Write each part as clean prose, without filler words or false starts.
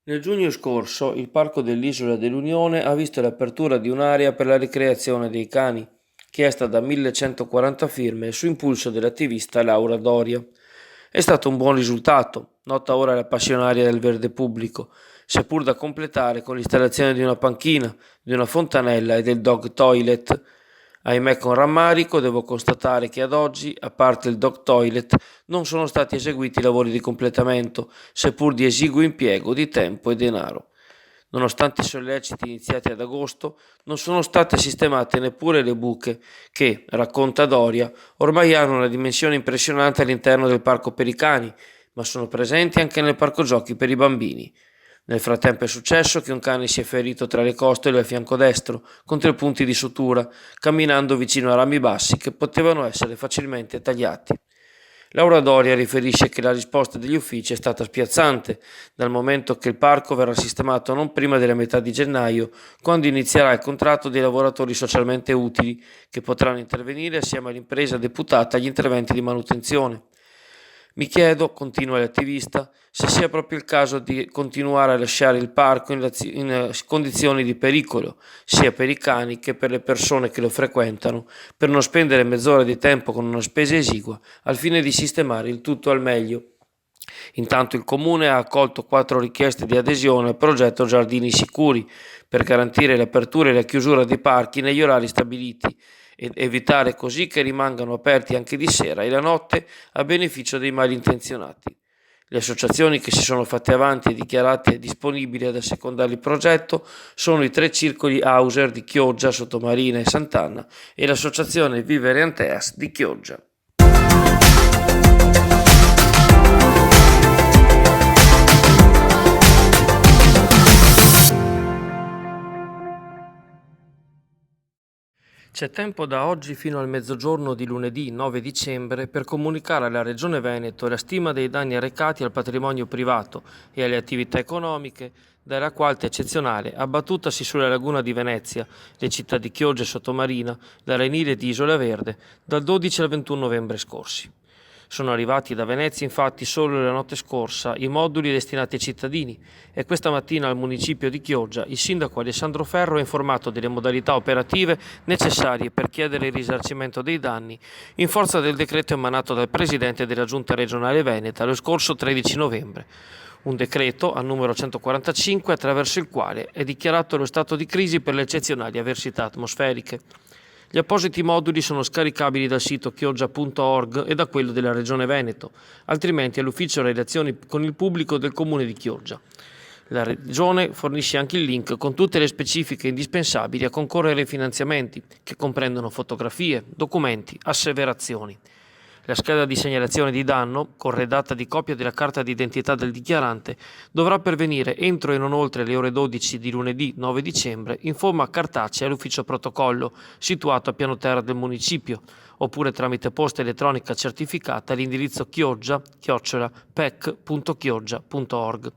Nel giugno scorso il Parco dell'Isola dell'Unione ha visto l'apertura di un'area per la ricreazione dei cani, chiesta da 1140 firme su impulso dell'attivista Laura Doria. È stato un buon risultato, nota ora la passionaria del verde pubblico, seppur da completare con l'installazione di una panchina, di una fontanella e del dog toilet. Ahimè, con rammarico devo constatare che ad oggi, a parte il dog toilet, non sono stati eseguiti i lavori di completamento, seppur di esiguo impiego di tempo e denaro. Nonostante i solleciti iniziati ad agosto, non sono state sistemate neppure le buche che, racconta Doria, ormai hanno una dimensione impressionante all'interno del parco per i cani, ma sono presenti anche nel parco giochi per i bambini. Nel frattempo è successo che un cane si è ferito tra le costole al fianco destro, con 3 punti di sutura, camminando vicino a rami bassi che potevano essere facilmente tagliati. Laura Doria riferisce che la risposta degli uffici è stata spiazzante, dal momento che il parco verrà sistemato non prima della metà di gennaio, quando inizierà il contratto dei lavoratori socialmente utili, che potranno intervenire assieme all'impresa deputata agli interventi di manutenzione. Mi chiedo, continua l'attivista, se sia proprio il caso di continuare a lasciare il parco in condizioni di pericolo, sia per i cani che per le persone che lo frequentano, per non spendere mezz'ora di tempo con una spesa esigua, al fine di sistemare il tutto al meglio. Intanto il Comune ha accolto 4 richieste di adesione al progetto Giardini Sicuri per garantire l'apertura e la chiusura dei parchi negli orari stabiliti ed evitare così che rimangano aperti anche di sera e la notte a beneficio dei malintenzionati. Le associazioni che si sono fatte avanti e dichiarate disponibili ad assecondare il progetto sono i 3 circoli Hauser di Chioggia, Sottomarina e Sant'Anna e l'associazione Vivere Anteas di Chioggia. C'è tempo da oggi fino al mezzogiorno di lunedì 9 dicembre per comunicare alla Regione Veneto la stima dei danni arrecati al patrimonio privato e alle attività economiche dalla qualta eccezionale abbattutasi sulla laguna di Venezia, le città di Chioggia e Sottomarina, l'Arenile di Isola Verde, dal 12 al 21 novembre scorsi. Sono arrivati da Venezia infatti solo la notte scorsa i moduli destinati ai cittadini e questa mattina al municipio di Chioggia il sindaco Alessandro Ferro ha informato delle modalità operative necessarie per chiedere il risarcimento dei danni in forza del decreto emanato dal presidente della Giunta regionale veneta lo scorso 13 novembre. Un decreto al numero 145 attraverso il quale è dichiarato lo stato di crisi per le eccezionali avversità atmosferiche. Gli appositi moduli sono scaricabili dal sito chioggia.org e da quello della Regione Veneto, altrimenti all'ufficio relazioni con il pubblico del comune di Chioggia. La Regione fornisce anche il link con tutte le specifiche indispensabili a concorrere ai finanziamenti, che comprendono fotografie, documenti, asseverazioni. La scheda di segnalazione di danno, corredata di copia della carta d'identità del dichiarante, dovrà pervenire entro e non oltre le ore 12 di lunedì 9 dicembre in forma cartacea all'ufficio protocollo, situato a piano terra del municipio, oppure tramite posta elettronica certificata all'indirizzo chioggia@pec.chioggia.org.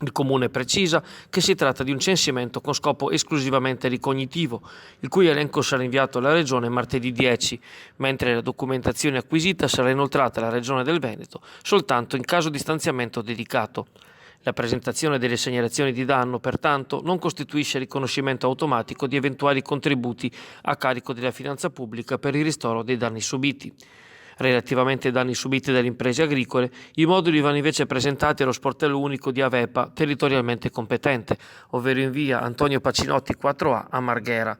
Il Comune precisa che si tratta di un censimento con scopo esclusivamente ricognitivo, il cui elenco sarà inviato alla Regione martedì 10, mentre la documentazione acquisita sarà inoltrata alla Regione del Veneto soltanto in caso di stanziamento dedicato. La presentazione delle segnalazioni di danno, pertanto, non costituisce riconoscimento automatico di eventuali contributi a carico della finanza pubblica per il ristoro dei danni subiti. Relativamente ai danni subiti dalle imprese agricole, i moduli vanno invece presentati allo sportello unico di Avepa territorialmente competente, ovvero in via Antonio Pacinotti 4A a Marghera.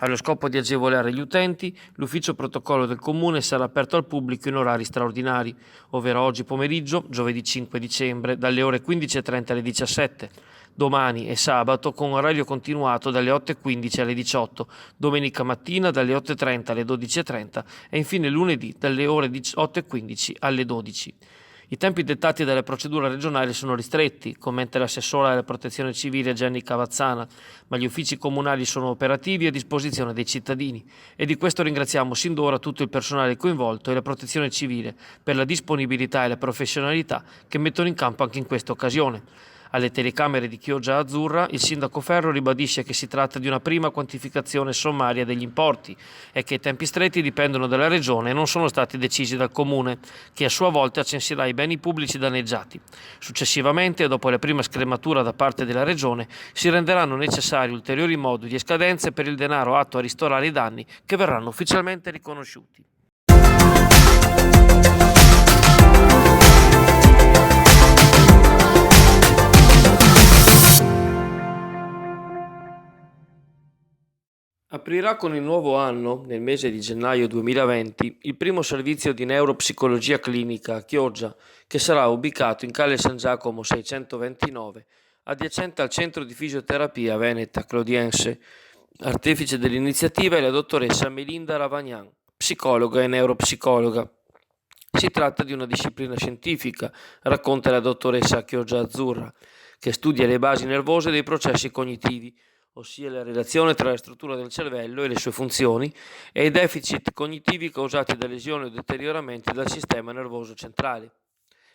Allo scopo di agevolare gli utenti, l'ufficio protocollo del Comune sarà aperto al pubblico in orari straordinari, ovvero oggi pomeriggio, giovedì 5 dicembre, dalle ore 15.30 alle 17, domani e sabato con orario continuato dalle 8.15 alle 18, domenica mattina dalle 8.30 alle 12.30 e infine lunedì dalle ore 8.15 alle 12. I tempi dettati dalle procedure regionali sono ristretti, commenta l'assessora della protezione civile Jenny Cavazzana, ma gli uffici comunali sono operativi e a disposizione dei cittadini e di questo ringraziamo sin d'ora tutto il personale coinvolto e la protezione civile per la disponibilità e la professionalità che mettono in campo anche in questa occasione. Alle telecamere di Chioggia Azzurra il sindaco Ferro ribadisce che si tratta di una prima quantificazione sommaria degli importi e che i tempi stretti dipendono dalla regione e non sono stati decisi dal comune, che a sua volta censirà i beni pubblici danneggiati. Successivamente, dopo la prima scrematura da parte della regione, si renderanno necessari ulteriori moduli e scadenze per il denaro atto a ristorare i danni che verranno ufficialmente riconosciuti. Aprirà con il nuovo anno, nel mese di gennaio 2020, il primo servizio di neuropsicologia clinica a Chioggia, che sarà ubicato in Calle San Giacomo 629, adiacente al centro di fisioterapia Veneta Clodiense. Artefice dell'iniziativa è la dottoressa Melinda Ravagnan, psicologa e neuropsicologa. Si tratta di una disciplina scientifica, racconta la dottoressa Chioggia Azzurra, che studia le basi nervose dei processi cognitivi, ossia la relazione tra la struttura del cervello e le sue funzioni e i deficit cognitivi causati da lesioni o deterioramenti del sistema nervoso centrale.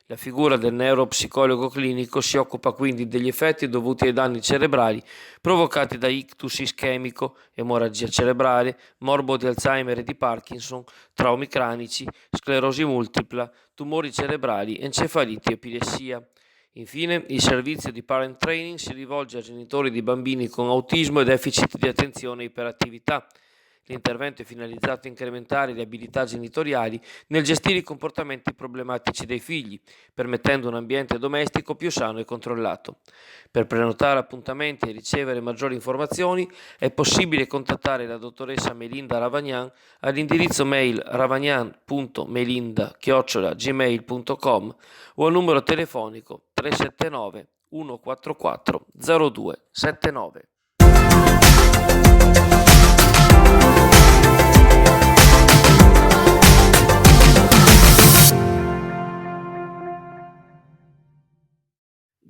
La figura del neuropsicologo clinico si occupa quindi degli effetti dovuti ai danni cerebrali provocati da ictus ischemico, emorragia cerebrale, morbo di Alzheimer e di Parkinson, traumi cranici, sclerosi multipla, tumori cerebrali, encefaliti e epilessia. Infine, il servizio di parent training si rivolge a genitori di bambini con autismo e deficit di attenzione e iperattività. L'intervento è finalizzato a incrementare le abilità genitoriali nel gestire i comportamenti problematici dei figli, permettendo un ambiente domestico più sano e controllato. Per prenotare appuntamenti e ricevere maggiori informazioni è possibile contattare la dottoressa Melinda Ravagnan all'indirizzo mail ravagnan.melinda@gmail.com o al numero telefonico 379 144 0279.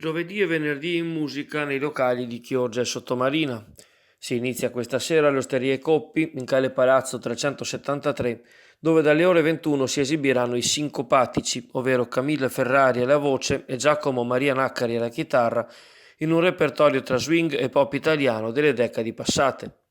Giovedì e venerdì in musica nei locali di Chioggia e Sottomarina. Si inizia questa sera all'Osteria Coppi in Calle Palazzo 373, dove dalle ore 21 si esibiranno i Sincopatici, ovvero Camilla Ferrari alla voce e Giacomo Maria Naccari alla chitarra, in un repertorio tra swing e pop italiano delle decadi passate.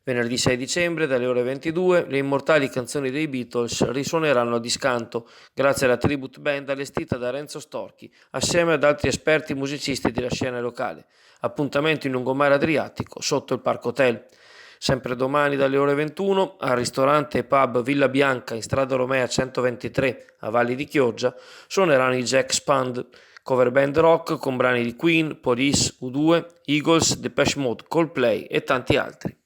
Venerdì 6 dicembre, dalle ore 22, le immortali canzoni dei Beatles risuoneranno a Discanto, grazie alla tribute band allestita da Renzo Storchi, assieme ad altri esperti musicisti della scena locale. Appuntamento in lungomare Adriatico, sotto il Parco Hotel. Sempre domani dalle ore 21, al ristorante e pub Villa Bianca in strada Romea 123, a Valli di Chioggia, suoneranno i Jack Spand, cover band rock con brani di Queen, Police, U2, Eagles, Depeche Mode, Coldplay e tanti altri.